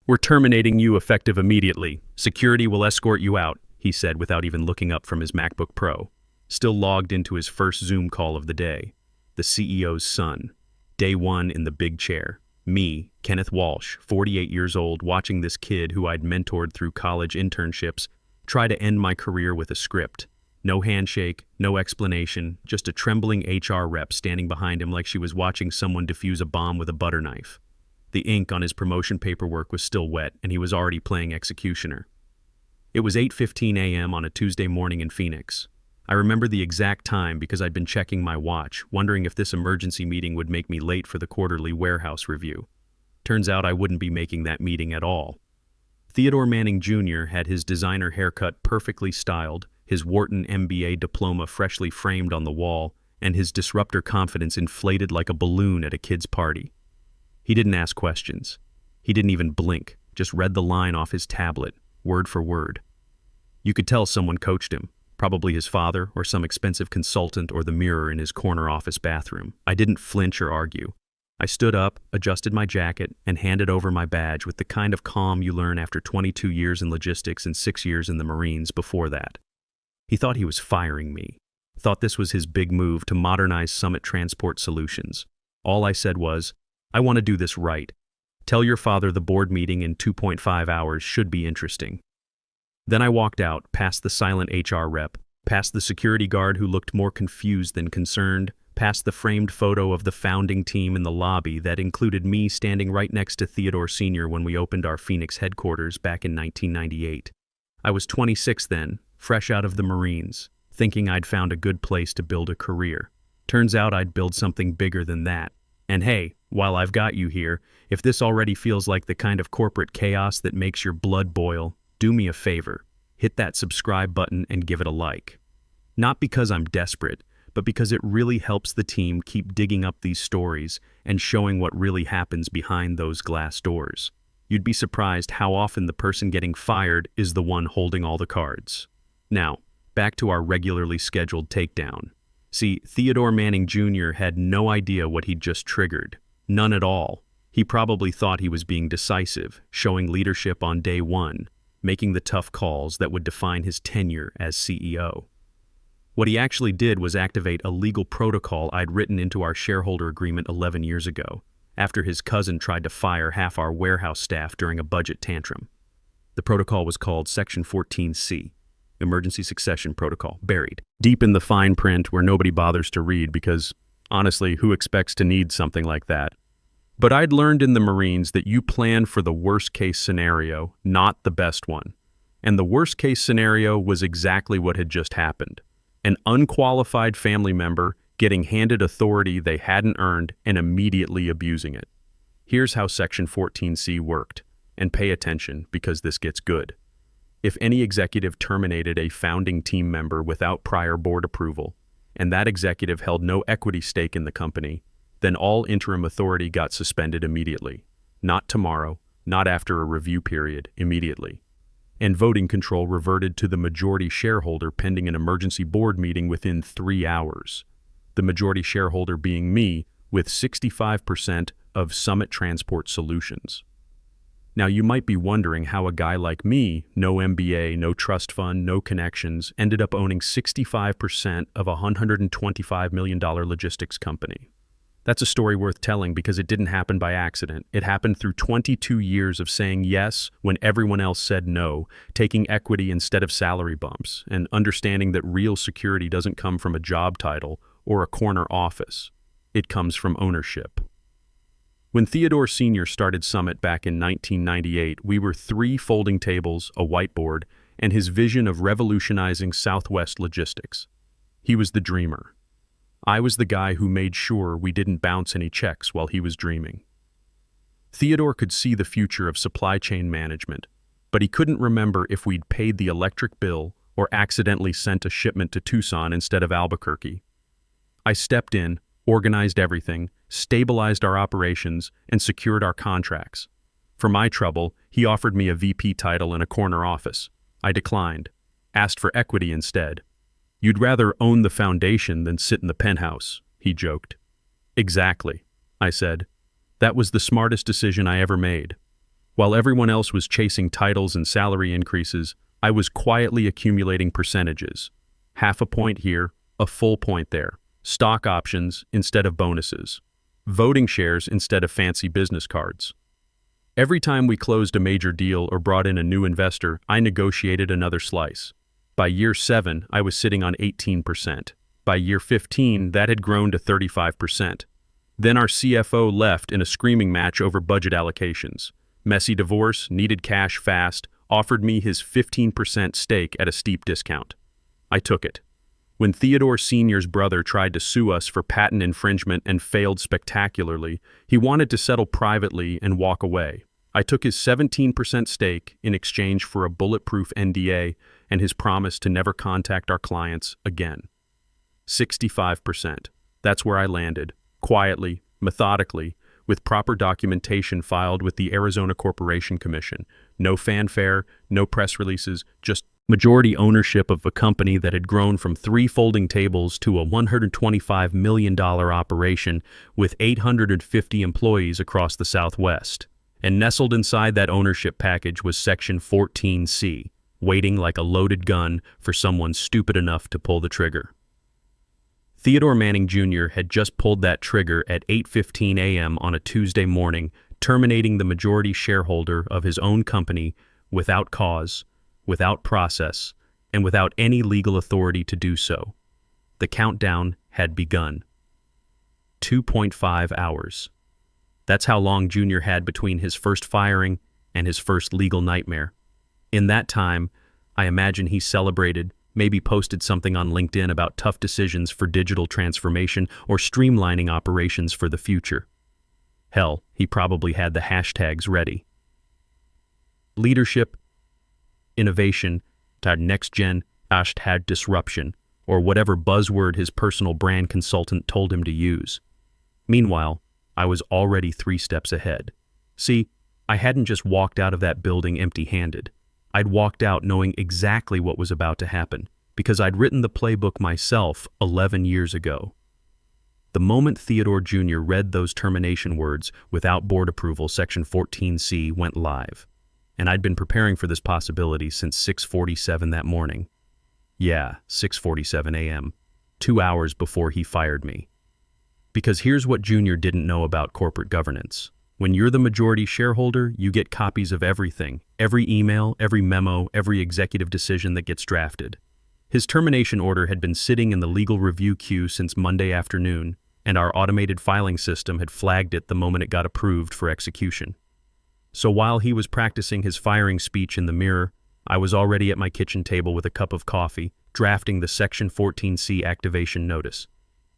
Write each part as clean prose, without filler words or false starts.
"We're terminating you effective immediately. Security will escort you out," he said without even looking up from his MacBook Pro, still logged into his first Zoom call of the day. The CEO's son. Day one in the big chair. Me, Kenneth Walsh, 48 years old, watching this kid who I'd mentored through college internships try to end my career with a script. No handshake, no explanation, just a trembling HR rep standing behind him like she was watching someone defuse a bomb with a butter knife. The ink on his promotion paperwork was still wet, and he was already playing executioner. It was 8:15 a.m. on a Tuesday morning in Phoenix. I remember the exact time because I'd been checking my watch, wondering if this emergency meeting would make me late for the quarterly warehouse review. Turns out I wouldn't be making that meeting at all. Theodore Manning Jr. had his designer haircut perfectly styled, his Wharton MBA diploma freshly framed on the wall, and his disruptor confidence inflated like a balloon at a kid's party. He didn't ask questions. He didn't even blink, just read the line off his tablet, word for word. You could tell someone coached him, probably his father or some expensive consultant or the mirror in his corner office bathroom. I didn't flinch or argue. I stood up, adjusted my jacket, and handed over my badge with the kind of calm you learn after 22 years in logistics and 6 years in the Marines before that. He thought he was firing me, thought this was his big move to modernize Summit Transport Solutions. All I said was, "I want to do this right. Tell your father the board meeting in 2.5 hours should be interesting." Then I walked out, past the silent HR rep, past the security guard who looked more confused than concerned, past the framed photo of the founding team in the lobby that included me standing right next to Theodore Sr. when we opened our Phoenix headquarters back in 1998. I was 26 then, fresh out of the Marines, thinking I'd found a good place to build a career. Turns out I'd build something bigger than that. And hey, while I've got you here, if this already feels like the kind of corporate chaos that makes your blood boil, do me a favor, hit that subscribe button and give it a like. Not because I'm desperate, but because it really helps the team keep digging up these stories and showing what really happens behind those glass doors. You'd be surprised how often the person getting fired is the one holding all the cards. Now, back to our regularly scheduled takedown. See, Theodore Manning Jr. had no idea what he'd just triggered. None at all. He probably thought he was being decisive, showing leadership on day one, making the tough calls that would define his tenure as CEO. What he actually did was activate a legal protocol I'd written into our shareholder agreement 11 years ago, after his cousin tried to fire half our warehouse staff during a budget tantrum. The protocol was called Section 14C, Emergency Succession Protocol, buried deep in the fine print where nobody bothers to read because, honestly, who expects to need something like that? But I'd learned in the Marines that you plan for the worst-case scenario, not the best one. And the worst-case scenario was exactly what had just happened. An unqualified family member getting handed authority they hadn't earned and immediately abusing it. Here's how Section 14C worked, and pay attention because this gets good. If any executive terminated a founding team member without prior board approval, and that executive held no equity stake in the company, then all interim authority got suspended immediately. Not tomorrow, not after a review period, immediately. And voting control reverted to the majority shareholder pending an emergency board meeting within 3 hours. The majority shareholder being me, with 65% of Summit Transport Solutions. Now you might be wondering how a guy like me, no MBA, no trust fund, no connections, ended up owning 65% of a $125 million logistics company. That's a story worth telling because it didn't happen by accident. It happened through 22 years of saying yes when everyone else said no, taking equity instead of salary bumps, and understanding that real security doesn't come from a job title or a corner office. It comes from ownership. When Theodore Sr. started Summit back in 1998, we were 3 folding tables, a whiteboard, and his vision of revolutionizing Southwest logistics. He was the dreamer. I was the guy who made sure we didn't bounce any checks while he was dreaming. Theodore could see the future of supply chain management, but he couldn't remember if we'd paid the electric bill or accidentally sent a shipment to Tucson instead of Albuquerque. I stepped in, organized everything, stabilized our operations, and secured our contracts. For my trouble, he offered me a VP title in a corner office. I declined, asked for equity instead. "You'd rather own the foundation than sit in the penthouse," he joked. "Exactly," I said. "That was the smartest decision I ever made." While everyone else was chasing titles and salary increases, I was quietly accumulating percentages. Half a point here, a full point there. Stock options instead of bonuses. Voting shares instead of fancy business cards. Every time we closed a major deal or brought in a new investor, I negotiated another slice. By year 7, I was sitting on 18%. By year 15, that had grown to 35%. Then our CFO left in a screaming match over budget allocations. Messy divorce, needed cash fast, offered me his 15% stake at a steep discount. I took it. When Theodore Sr.'s brother tried to sue us for patent infringement and failed spectacularly, he wanted to settle privately and walk away. I took his 17% stake in exchange for a bulletproof NDA and his promise to never contact our clients again. 65%. That's where I landed, quietly, methodically, with proper documentation filed with the Arizona Corporation Commission. No fanfare, no press releases, just majority ownership of a company that had grown from 3 folding tables to a $125 million operation with 850 employees across the Southwest. And nestled inside that ownership package was Section 14C, waiting like a loaded gun for someone stupid enough to pull the trigger. Theodore Manning Jr. had just pulled that trigger at 8:15 a.m. on a Tuesday morning, terminating the majority shareholder of his own company without cause, without process, and without any legal authority to do so. The countdown had begun. 2.5 hours. That's how long Junior had between his first firing and his first legal nightmare. In that time, I imagine he celebrated, maybe posted something on LinkedIn about tough decisions for digital transformation or streamlining operations for the future. Hell, he probably had the hashtags ready. Leadership, innovation, next-gen, disruption, or whatever buzzword his personal brand consultant told him to use. Meanwhile, I was already 3 steps ahead. See, I hadn't just walked out of that building empty-handed. I'd walked out knowing exactly what was about to happen, because I'd written the playbook myself 11 years ago. The moment Theodore Jr. read those termination words without board approval, Section 14C went live. And I'd been preparing for this possibility since 6:47 that morning. Yeah, 6:47 a.m., 2 hours before he fired me. Because here's what Junior didn't know about corporate governance. When you're the majority shareholder, you get copies of everything, every email, every memo, every executive decision that gets drafted. His termination order had been sitting in the legal review queue since Monday afternoon, and our automated filing system had flagged it the moment it got approved for execution. So while he was practicing his firing speech in the mirror, I was already at my kitchen table with a cup of coffee, drafting the Section 14C activation notice.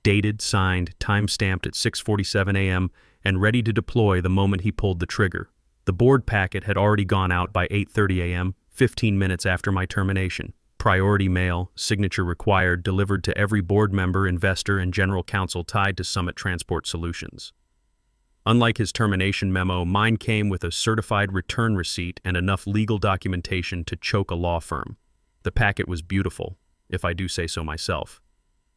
Dated, signed, time-stamped at 6:47 a.m., and ready to deploy the moment he pulled the trigger. The board packet had already gone out by 8:30 a.m., 15 minutes after my termination. Priority mail, signature required, delivered to every board member, investor, and general counsel tied to Summit Transport Solutions. Unlike his termination memo, mine came with a certified return receipt and enough legal documentation to choke a law firm. The packet was beautiful, if I do say so myself.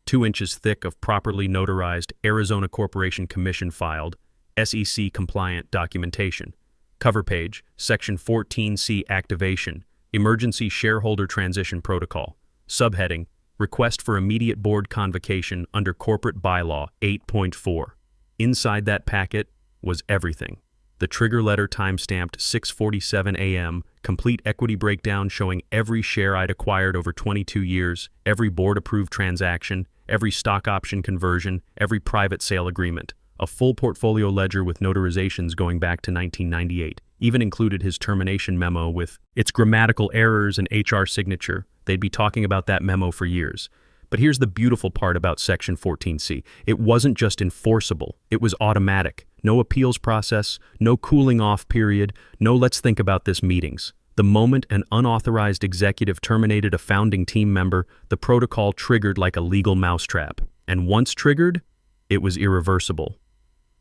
2 inches thick of properly notarized Arizona Corporation Commission filed, SEC-compliant documentation. Cover page, Section 14C activation, Emergency Shareholder Transition Protocol. Subheading, Request for Immediate Board Convocation under Corporate Bylaw 8.4. Inside that packet was everything. The trigger letter time-stamped 6:47 a.m., complete equity breakdown showing every share I'd acquired over 22 years, every board-approved transaction, every stock option conversion, every private sale agreement. A full portfolio ledger with notarizations going back to 1998. Even included his termination memo with its grammatical errors and HR signature. They'd be talking about that memo for years. But here's the beautiful part about Section 14C. It wasn't just enforceable, it was automatic. No appeals process, no cooling off period, no let's think about this meetings. The moment an unauthorized executive terminated a founding team member, the protocol triggered like a legal mousetrap. And once triggered, it was irreversible.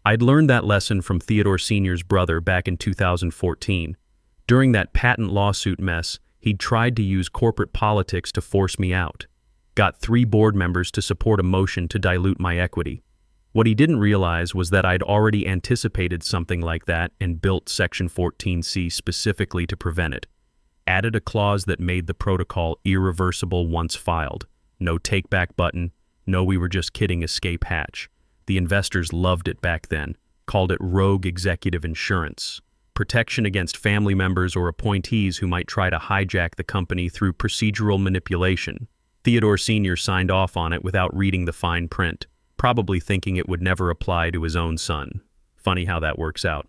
I'd learned that lesson from Theodore Sr.'s brother back in 2014. During that patent lawsuit mess, he'd tried to use corporate politics to force me out. Got 3 board members to support a motion to dilute my equity. What he didn't realize was that I'd already anticipated something like that and built Section 14C specifically to prevent it. Added a clause that made the protocol irreversible once filed. No take-back button, no we were just kidding escape hatch. The investors loved it back then, called it rogue executive insurance. Protection against family members or appointees who might try to hijack the company through procedural manipulation. Theodore Sr. signed off on it without reading the fine print, probably thinking it would never apply to his own son. Funny how that works out.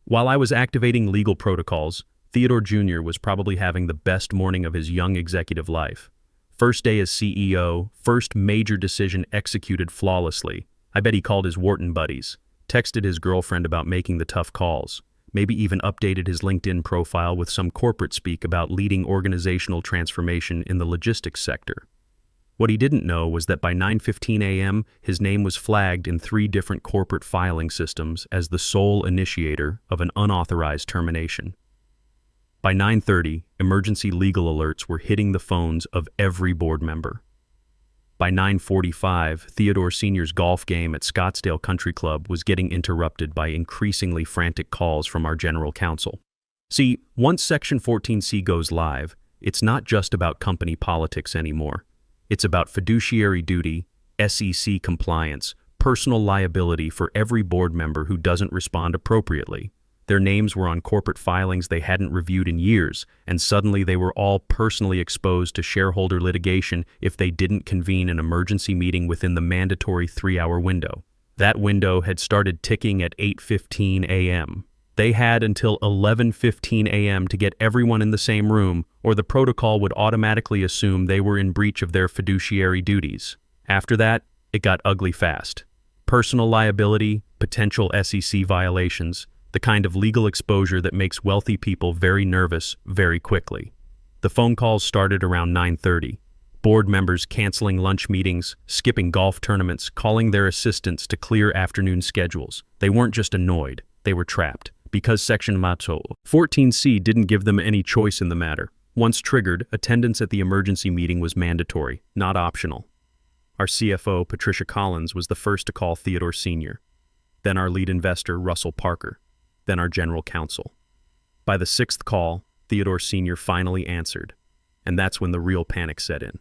While I was activating legal protocols, Theodore Jr. was probably having the best morning of his young executive life. First day as CEO, first major decision executed flawlessly. I bet he called his Wharton buddies, texted his girlfriend about making the tough calls, maybe even updated his LinkedIn profile with some corporate speak about leading organizational transformation in the logistics sector. What he didn't know was that by 9:15 a.m., his name was flagged in 3 different corporate filing systems as the sole initiator of an unauthorized termination. By 9:30, emergency legal alerts were hitting the phones of every board member. By 9:45, Theodore Sr.'s golf game at Scottsdale Country Club was getting interrupted by increasingly frantic calls from our general counsel. See, once Section 14C goes live, it's not just about company politics anymore. It's about fiduciary duty, SEC compliance, personal liability for every board member who doesn't respond appropriately. Their names were on corporate filings they hadn't reviewed in years, and suddenly they were all personally exposed to shareholder litigation if they didn't convene an emergency meeting within the mandatory 3-hour window. That window had started ticking at 8:15 a.m. They had until 11:15 a.m. to get everyone in the same room, or the protocol would automatically assume they were in breach of their fiduciary duties. After that, it got ugly fast. Personal liability, potential SEC violations, the kind of legal exposure that makes wealthy people very nervous very quickly. The phone calls started around 9:30. Board members canceling lunch meetings, skipping golf tournaments, calling their assistants to clear afternoon schedules. They weren't just annoyed, they were trapped. Because Section 14C didn't give them any choice in the matter. Once triggered, attendance at the emergency meeting was mandatory, not optional. Our CFO, Patricia Collins, was the first to call Theodore Sr., then our lead investor, Russell Parker, then our general counsel. By the 6th call, Theodore Sr. finally answered, and that's when the real panic set in.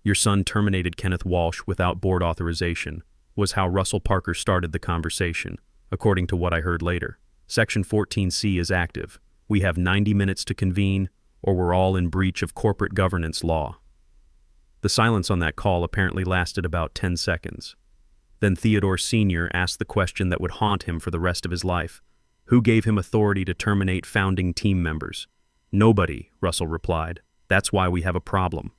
"Your son terminated Kenneth Walsh without board authorization," was how Russell Parker started the conversation, according to what I heard later. Section 14C is active. We have 90 minutes to convene, or we're all in breach of corporate governance law. The silence on that call apparently lasted about 10 seconds. Then Theodore Sr. asked the question that would haunt him for the rest of his life. Who gave him authority to terminate founding team members? Nobody, Russell replied. That's why we have a problem.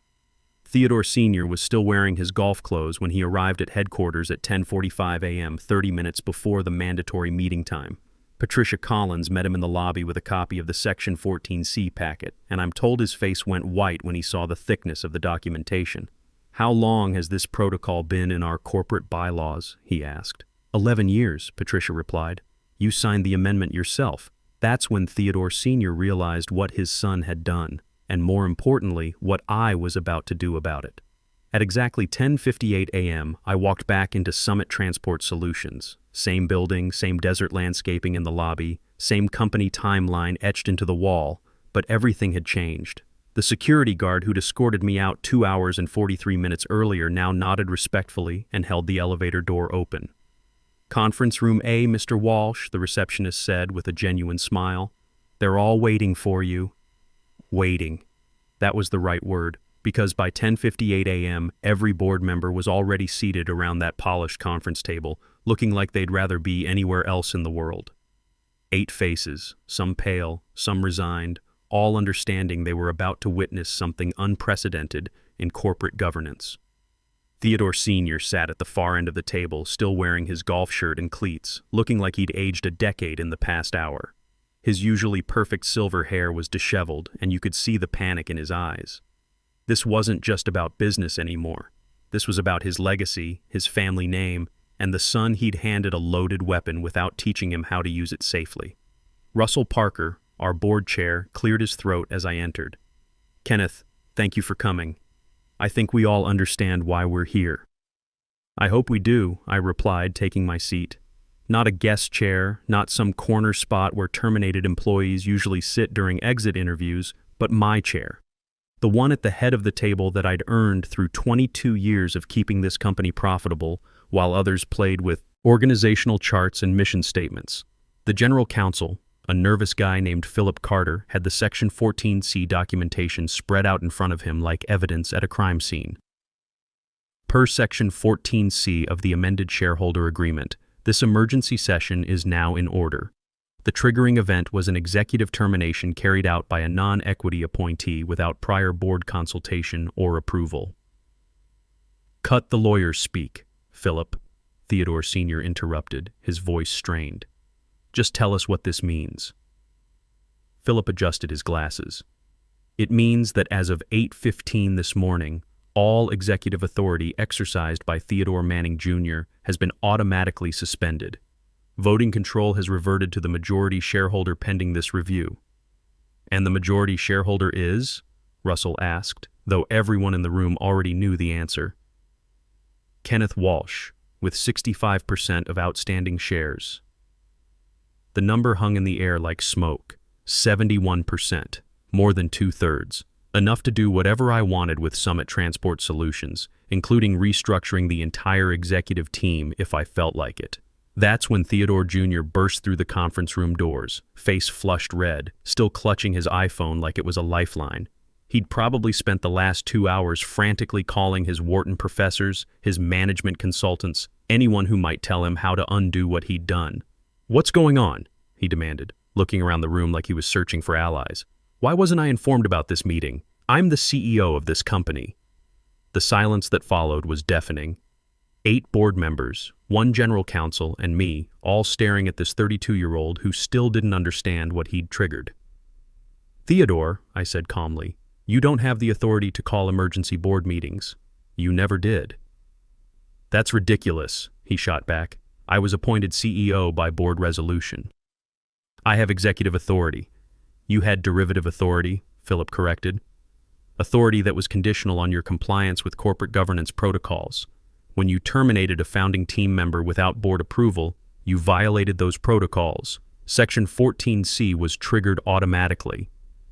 Theodore Sr. was still wearing his golf clothes when he arrived at headquarters at 10:45 a.m., 30 minutes before the mandatory meeting time. Patricia Collins met him in the lobby with a copy of the Section 14C packet, and I'm told his face went white when he saw the thickness of the documentation. "How long has this protocol been in our corporate bylaws?" he asked. 11 years, Patricia replied. "You signed the amendment yourself." That's when Theodore Sr. realized what his son had done, and more importantly, what I was about to do about it. At exactly 10:58 a.m., I walked back into Summit Transport Solutions. Same building, same desert landscaping in the lobby, same company timeline etched into the wall, but everything had changed. The security guard who'd escorted me out 2 hours and 43 minutes earlier now nodded respectfully and held the elevator door open. "Conference room A, Mr. Walsh," the receptionist said with a genuine smile. "They're all waiting for you." Waiting. That was the right word, because by 10:58 a.m., every board member was already seated around that polished conference table, looking like they'd rather be anywhere else in the world. 8 faces, some pale, some resigned, all understanding they were about to witness something unprecedented in corporate governance. Theodore Sr. sat at the far end of the table, still wearing his golf shirt and cleats, looking like he'd aged a decade in the past hour. His usually perfect silver hair was disheveled, and you could see the panic in his eyes. This wasn't just about business anymore. This was about his legacy, his family name, and the son he'd handed a loaded weapon without teaching him how to use it safely. Russell Parker, our board chair, cleared his throat as I entered. "Kenneth, thank you for coming. I think we all understand why we're here." I hope we do, I replied, taking my seat. Not a guest chair, not some corner spot where terminated employees usually sit during exit interviews, but my chair. The one at the head of the table that I'd earned through 22 years of keeping this company profitable, while others played with organizational charts and mission statements. The general counsel, a nervous guy named Philip Carter, had the Section 14C documentation spread out in front of him like evidence at a crime scene. Per Section 14C of the amended shareholder agreement, this emergency session is now in order. The triggering event was an executive termination carried out by a non-equity appointee without prior board consultation or approval. Cut the lawyers speak, Philip, Theodore Sr. interrupted, his voice strained. Just tell us what this means. Philip adjusted his glasses. It means that as of 8:15 this morning, all executive authority exercised by Theodore Manning Jr. has been automatically suspended. Voting control has reverted to the majority shareholder pending this review. And the majority shareholder is? Russell asked, though everyone in the room already knew the answer. Kenneth Walsh, with 65% of outstanding shares. The number hung in the air like smoke. 71%, more than 2/3. Enough to do whatever I wanted with Summit Transport Solutions, including restructuring the entire executive team if I felt like it. That's when Theodore Jr. burst through the conference room doors, face flushed red, still clutching his iPhone like it was a lifeline. He'd probably spent the last 2 hours frantically calling his Wharton professors, his management consultants, anyone who might tell him how to undo what he'd done. "What's going on?" he demanded, looking around the room like he was searching for allies. "Why wasn't I informed about this meeting? I'm the CEO of this company." The silence that followed was deafening. 8 board members, 1 general counsel, and me, all staring at this 32-year-old who still didn't understand what he'd triggered. "Theodore," I said calmly, "you don't have the authority to call emergency board meetings. You never did." "That's ridiculous," he shot back. "I was appointed CEO by board resolution." "I have executive authority." "You had derivative authority," Philip corrected. "Authority that was conditional on your compliance with corporate governance protocols. When you terminated a founding team member without board approval, you violated those protocols. Section 14C was triggered automatically."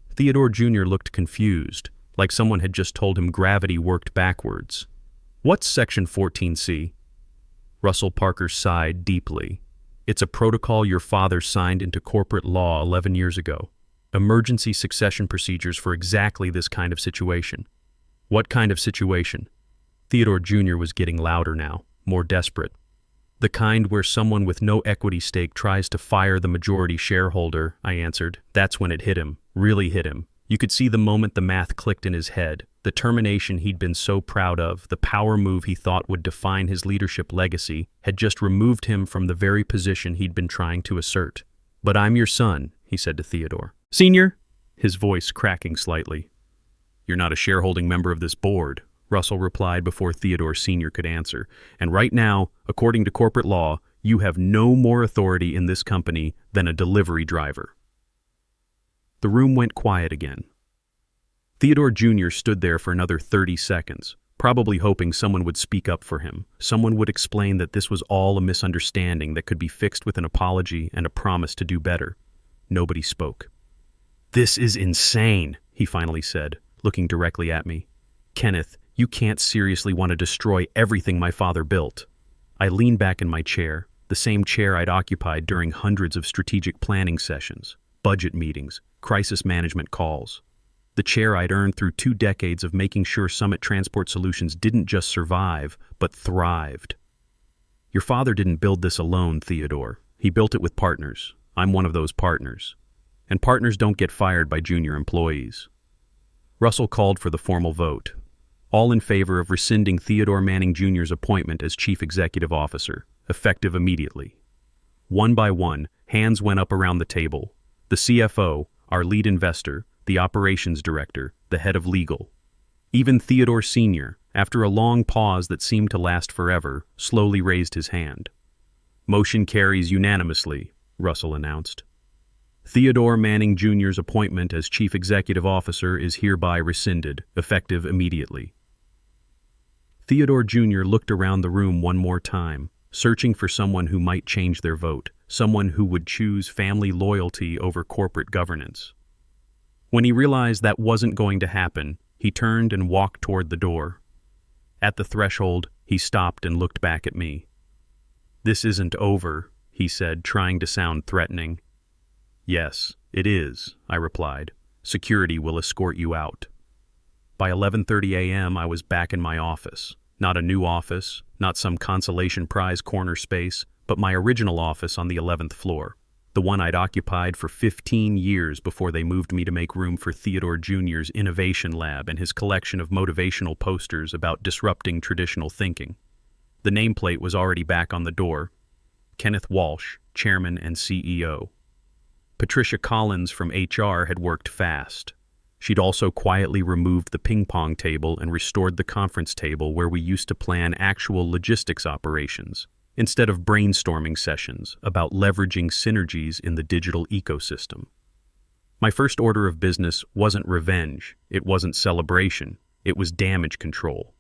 Theodore Jr. looked confused, like someone had just told him gravity worked backwards. "What's Section 14C? Russell Parker sighed deeply. "It's a protocol your father signed into corporate law 11 years ago. Emergency succession procedures for exactly this kind of situation." "What kind of situation?" Theodore Jr. was getting louder now, more desperate. "The kind where someone with no equity stake tries to fire the majority shareholder," I answered. That's when it hit him, really hit him. You could see the moment the math clicked in his head. The termination he'd been so proud of, the power move he thought would define his leadership legacy, had just removed him from the very position he'd been trying to assert. "But I'm your son," he said to Theodore. "Senior?" His voice cracking slightly. "You're not a shareholding member of this board," Russell replied before Theodore Sr. could answer. "And right now, according to corporate law, you have no more authority in this company than a delivery driver." The room went quiet again. Theodore Jr. stood there for another 30 seconds, probably hoping someone would speak up for him. Someone would explain that this was all a misunderstanding that could be fixed with an apology and a promise to do better. Nobody spoke. "This is insane," he finally said, looking directly at me. "Kenneth, you can't seriously want to destroy everything my father built." I leaned back in my chair, the same chair I'd occupied during hundreds of strategic planning sessions, budget meetings, crisis management calls. The chair I'd earned through 2 decades of making sure Summit Transport Solutions didn't just survive, but thrived. "Your father didn't build this alone, Theodore. He built it with partners. I'm one of those partners. And partners don't get fired by junior employees." Russell called for the formal vote. All in favor of rescinding Theodore Manning Jr.'s appointment as Chief Executive Officer, effective immediately. One by one, hands went up around the table. The CFO, our lead investor, the operations director, the head of legal. Even Theodore Sr., after a long pause that seemed to last forever, slowly raised his hand. "Motion carries unanimously," Russell announced. "Theodore Manning Jr.'s appointment as Chief Executive Officer is hereby rescinded, effective immediately." Theodore Jr. looked around the room one more time, searching for someone who might change their vote, someone who would choose family loyalty over corporate governance. When he realized that wasn't going to happen, he turned and walked toward the door. At the threshold, he stopped and looked back at me. "This isn't over," he said, trying to sound threatening. "Yes, it is," I replied. "Security will escort you out." By 11:30 a.m., I was back in my office. Not a new office, not some consolation prize corner space, but my original office on the 11th floor, the one I'd occupied for 15 years before they moved me to make room for Theodore Jr.'s innovation lab and his collection of motivational posters about disrupting traditional thinking. The nameplate was already back on the door. Kenneth Walsh, Chairman and CEO. Patricia Collins from HR had worked fast. She'd also quietly removed the ping-pong table and restored the conference table where we used to plan actual logistics operations, instead of brainstorming sessions about leveraging synergies in the digital ecosystem. My first order of business wasn't revenge, it wasn't celebration, it was damage control.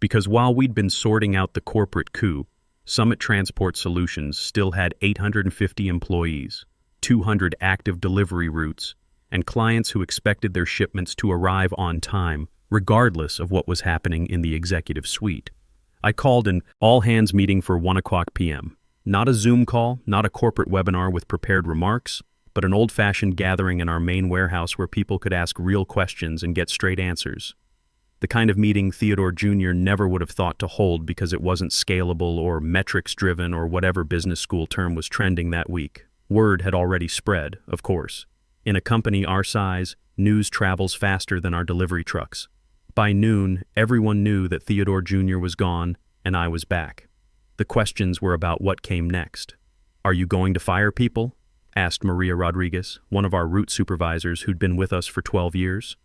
Because while we'd been sorting out the corporate coup, Summit Transport Solutions still had 850 employees, 200 active delivery routes, and clients who expected their shipments to arrive on time, regardless of what was happening in the executive suite. I called an all-hands meeting for 1:00 p.m. Not a Zoom call, not a corporate webinar with prepared remarks, but an old-fashioned gathering in our main warehouse where people could ask real questions and get straight answers. The kind of meeting Theodore Jr. never would have thought to hold because it wasn't scalable or metrics-driven or whatever business school term was trending that week. Word had already spread, of course. In a company our size, news travels faster than our delivery trucks. By noon, everyone knew that Theodore Jr. was gone and I was back. The questions were about what came next. "Are you going to fire people?" asked Maria Rodriguez, one of our route supervisors who'd been with us for 12 years.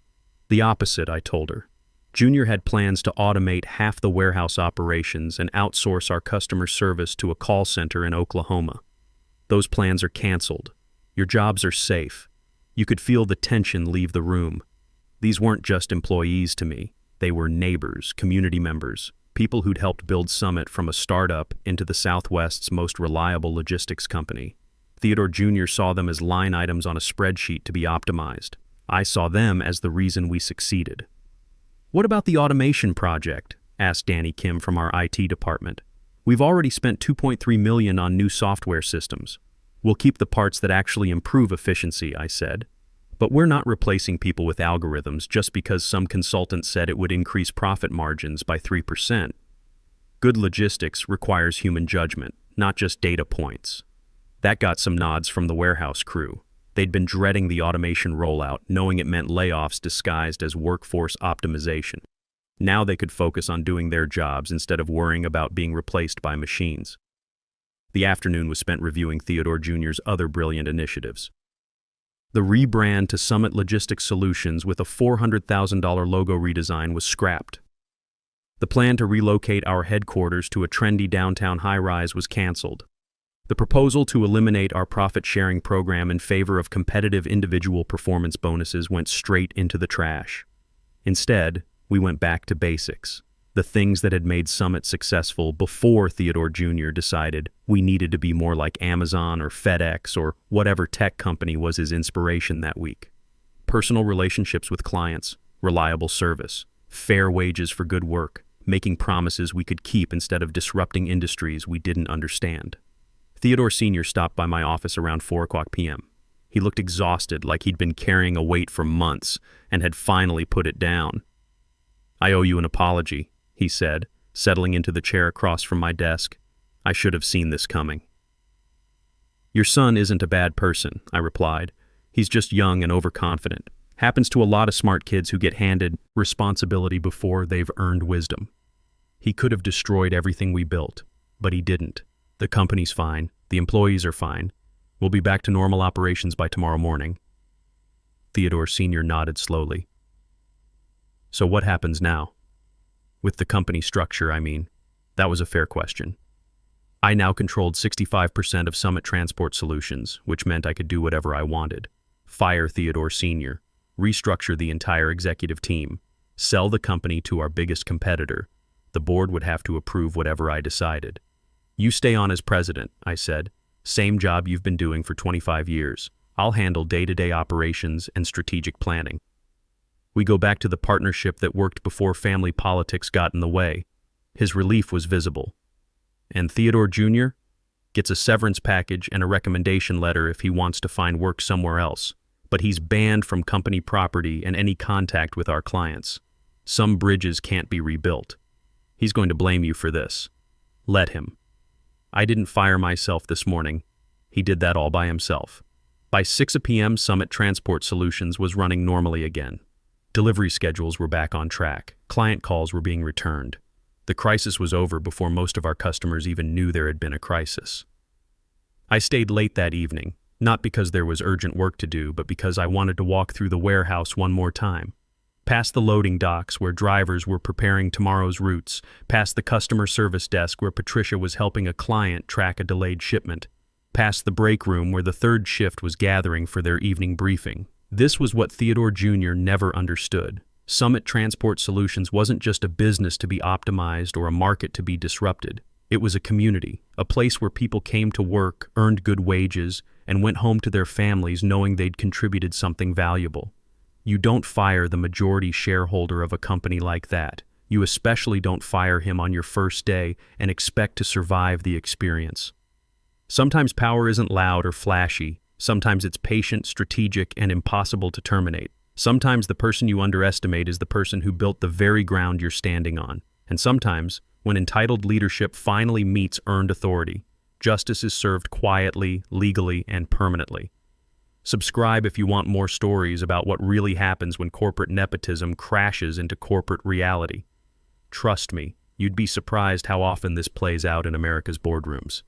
"The opposite," I told her. Junior had plans to automate half the warehouse operations and outsource our customer service to a call center in Oklahoma. Those plans are canceled. Your jobs are safe. You could feel the tension leave the room. These weren't just employees to me. They were neighbors, community members, people who'd helped build Summit from a startup into the Southwest's most reliable logistics company. Theodore Jr. saw them as line items on a spreadsheet to be optimized. I saw them as the reason we succeeded. "What about the automation project?" asked Danny Kim from our IT department. "We've already spent $2.3 million on new software systems. We'll keep the parts that actually improve efficiency," I said. "But we're not replacing people with algorithms just because some consultant said it would increase profit margins by 3%. Good logistics requires human judgment, not just data points." That got some nods from the warehouse crew. They'd been dreading the automation rollout, knowing it meant layoffs disguised as workforce optimization. Now they could focus on doing their jobs instead of worrying about being replaced by machines. The afternoon was spent reviewing Theodore Jr.'s other brilliant initiatives. The rebrand to Summit Logistics Solutions with a $400,000 logo redesign was scrapped. The plan to relocate our headquarters to a trendy downtown high-rise was canceled. The proposal to eliminate our profit-sharing program in favor of competitive individual performance bonuses went straight into the trash. Instead, we went back to basics, the things that had made Summit successful before Theodore Jr. decided we needed to be more like Amazon or FedEx or whatever tech company was his inspiration that week. Personal relationships with clients, reliable service, fair wages for good work, making promises we could keep instead of disrupting industries we didn't understand. Theodore Sr. stopped by my office around 4:00 p.m. He looked exhausted, like he'd been carrying a weight for months and had finally put it down. "I owe you an apology," he said, settling into the chair across from my desk. "I should have seen this coming." "Your son isn't a bad person," I replied. "He's just young and overconfident. Happens to a lot of smart kids who get handed responsibility before they've earned wisdom. He could have destroyed everything we built, but he didn't. The company's fine. The employees are fine. We'll be back to normal operations by tomorrow morning." Theodore Sr. nodded slowly. "So what happens now?" "With the company structure, I mean." That was a fair question. I now controlled 65% of Summit Transport Solutions, which meant I could do whatever I wanted. Fire Theodore Sr., restructure the entire executive team, sell the company to our biggest competitor, The board would have to approve whatever I decided. You stay on as president, I said. Same job you've been doing for 25 years. I'll handle day-to-day operations and strategic planning. We go back to the partnership that worked before family politics got in the way. His relief was visible. And Theodore Jr. gets a severance package and a recommendation letter if he wants to find work somewhere else. But he's banned from company property and any contact with our clients. Some bridges can't be rebuilt. He's going to blame you for this. Let him. I didn't fire myself this morning. He did that all by himself. By 6 p.m., Summit Transport Solutions was running normally again. Delivery schedules were back on track. Client calls were being returned. The crisis was over before most of our customers even knew there had been a crisis. I stayed late that evening, not because there was urgent work to do, but because I wanted to walk through the warehouse one more time. Past the loading docks where drivers were preparing tomorrow's routes, past the customer service desk where Patricia was helping a client track a delayed shipment, past the break room where the third shift was gathering for their evening briefing. This was what Theodore Jr. never understood. Summit Transport Solutions wasn't just a business to be optimized or a market to be disrupted. It was a community, a place where people came to work, earned good wages, and went home to their families knowing they'd contributed something valuable. You don't fire the majority shareholder of a company like that. You especially don't fire him on your first day and expect to survive the experience. Sometimes power isn't loud or flashy. Sometimes it's patient, strategic, and impossible to terminate. Sometimes the person you underestimate is the person who built the very ground you're standing on. And sometimes, when entitled leadership finally meets earned authority, justice is served quietly, legally, and permanently. Subscribe if you want more stories about what really happens when corporate nepotism crashes into corporate reality. Trust me, you'd be surprised how often this plays out in America's boardrooms.